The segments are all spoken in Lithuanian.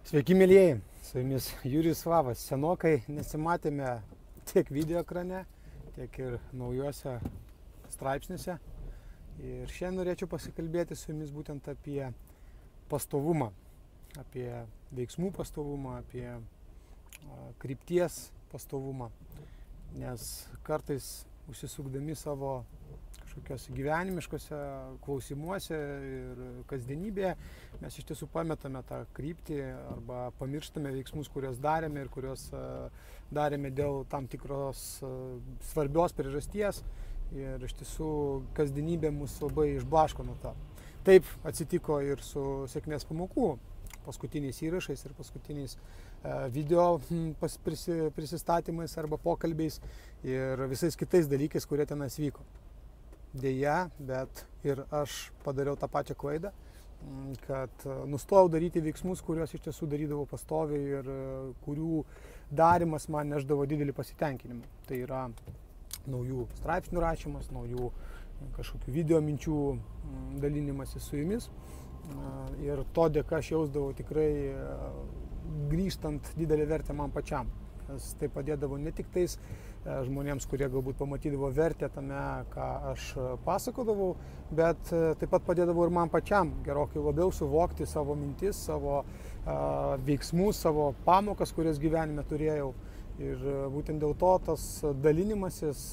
Sveiki, mėlyjeji, su jumis Jurijus Vavas. Senokai nesimatėme tiek video ekrane, tiek ir naujuose straipsniuose. Ir šiandien norėčiau pasikalbėti su jumis būtent apie pastovumą, apie veiksmų pastovumą, apie krypties pastovumą. Nes kartais užsisukdami savo kažkokiuose gyvenimiškose klausimuose ir kasdienybėje mes iš tiesų pametame tą kryptį arba pamirštame veiksmus, kuriuos darėme ir kuriuos darėme dėl tam tikros svarbios priežasties ir iš tiesų kasdienybė mus labai išblaško nuo to. Taip atsitiko ir su sėkmės pamokų paskutiniais įrašais ir paskutiniais video prisistatymais arba pokalbiais ir visais kitais dalykais, kurie tenais vyko. Deja, bet ir aš padariau tą pačią klaidą, kad nustojau daryti veiksmus, kuriuos iš tiesų darydavau pastoviai ir kurių darimas man neždavo didelį pasitenkinimą. Tai yra naujų straipsnių rašymas, naujų kažkokių video minčių dalinimasis su jumis. Ir to dėka aš jausdavau tikrai grįžtant didelį vertę man pačiam. Tai padėdavo ne tik tais žmonėms, kurie galbūt pamatydavo vertę tame, ką aš pasakodavau, bet taip pat padėdavo ir man pačiam gerokai labiau suvokti savo mintis, savo veiksmus, savo pamokas, kurias gyvenime turėjau. Ir būtent dėl to tas dalinimasis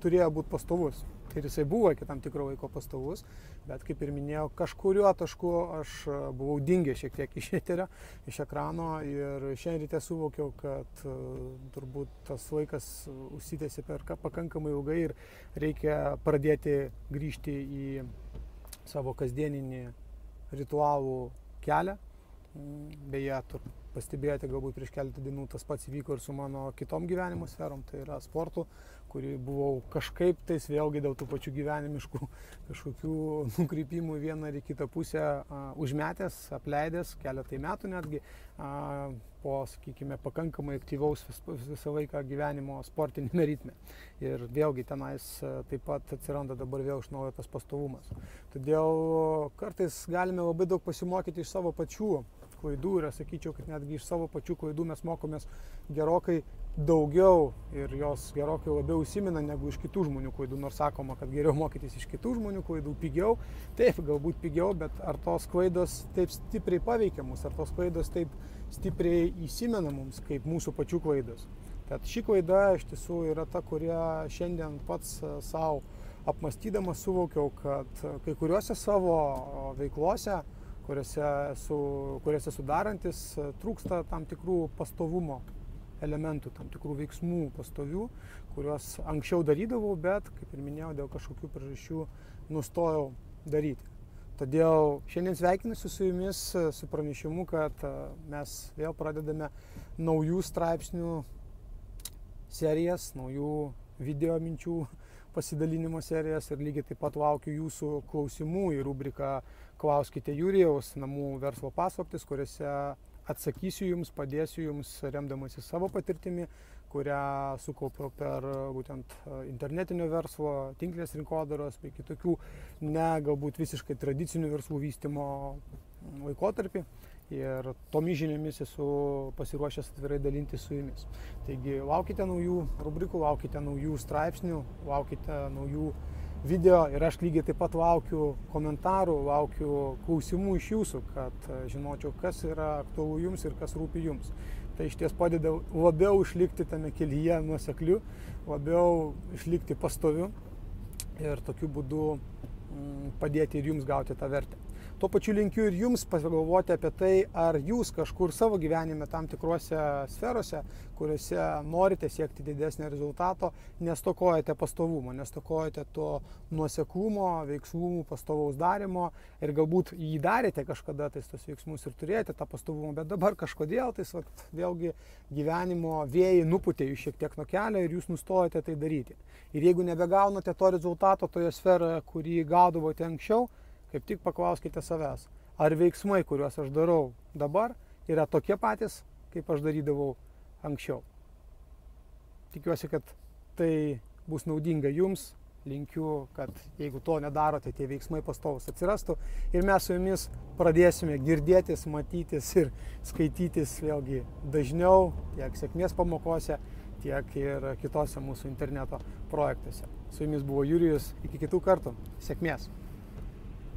turėjo būti pastovus. Ir jisai buvo iki tam tikro laiko pastovus, bet kaip ir minėjau, kažkuriuo tašku aš buvau dingęs šiek tiek iš eterio, iš ekrano ir šiandien ryte suvokiau, kad turbūt tas laikas užsitęsė per pakankamai ilgai ir reikia pradėti grįžti į savo kasdieninį ritualų kelią. Beje, pastebėjote, galbūt prieš keletą dienų tas pats įvyko ir su mano kitom gyvenimo sferom, tai yra sportu, kurį buvau kažkaip tais vėlgi dėl tų pačių gyvenimiškų kažkokių nukrypimų į vieną ar į kitą pusę užmetęs, apleidęs keletai metų netgi po, sakykime, pakankamai aktyvaus visą laiką gyvenimo sportinėme ritme. Ir vėlgi tenais taip pat atsiranda dabar vėl iš naujo tas pastovumas. Todėl kartais galime labai daug pasimokyti iš savo pačių klaidų ir aš sakyčiau, kad netgi iš savo pačių klaidų mes mokomės gerokai daugiau ir jos gerokai labiau įsimena negu iš kitų žmonių klaidų, nors sakoma, kad geriau mokytis iš kitų žmonių klaidų pigiau. Taip, galbūt pigiau, bet ar tos klaidos taip stipriai paveikia mus, ar tos klaidos taip stipriai įsimena mums kaip mūsų pačių klaidos. Tad ši klaida iš tiesų yra ta, kurią šiandien pats savo apmąstydamas suvokiau, kad kai kuriuose savo veiklose, kuriuose esu darantis, trūksta tam tikrų pastovumo elementų, tam tikrų veiksmų pastovių, kuriuos anksčiau darydavau, bet, kaip ir minėjau, dėl kažkokių priežasčių nustojau daryti. Todėl šiandien sveikinuosi su jumis su pranešimu, kad mes vėl pradedame naujų straipsnių serijas, naujų video minčių pasidalinimo serijas ir lygiai taip pat laukiu jūsų klausimų į rubriką Klauskite Jurijaus, namų verslo paslaptis, kuriuose atsakysiu jums, padėsiu jums remdamasi savo patirtimi, kurią sukaupiau per būtent internetinio verslo, tinklės rinkodaros bei kitokių galbūt visiškai tradicinių verslų vystymo laikotarpį. Ir tomis žiniomis esu pasiruošęs atvirai dalintis su jumis. Taigi laukite naujų rubrikų, laukite naujų straipsnių, laukite naujų video ir aš lygiai taip pat laukiu komentarų, laukiu klausimų iš jūsų, kad žinočiau, kas yra aktualu jums ir kas rūpi jums. Tai iš ties padeda labiau išlikti tame kelyje nuosekliu, labiau išlikti pastoviu ir tokiu būdu padėti ir jums gauti tą vertę. Tuo pačiu linkiu ir jums pagalvoti apie tai, ar jūs kažkur savo gyvenime tam tikrose sferose, kuriuose norite siekti didesnio rezultato, nestokojate pastovumo, nestokojate to nuoseklumo, veiksmų, pastovaus darimo ir galbūt jį darėte kažkada tais tos veiksmus ir turėjote tą pastovumą, bet dabar kažkodėl tais vėlgi gyvenimo vėjai nupūtė jūs šiek tiek nuo kelio ir jūs nustojate tai daryti. Ir jeigu nebegaunate to rezultato toje sferoje, kurį gaudavote anksčiau, kaip tik paklauskite savęs, ar veiksmai, kuriuos aš darau dabar, yra tokie patys, kaip aš darydavau anksčiau. Tikiuosi, kad tai bus naudinga jums linkiu, kad jeigu to nedarote, tie veiksmai pastovus atsirastų ir mes su jumis pradėsime girdėtis, matytis ir skaitytis vėlgi dažniau tiek sėkmės pamokose, tiek ir kitose mūsų interneto projektuose. Su jumis buvo Jurijus, iki kitų kartų. Sėkmės!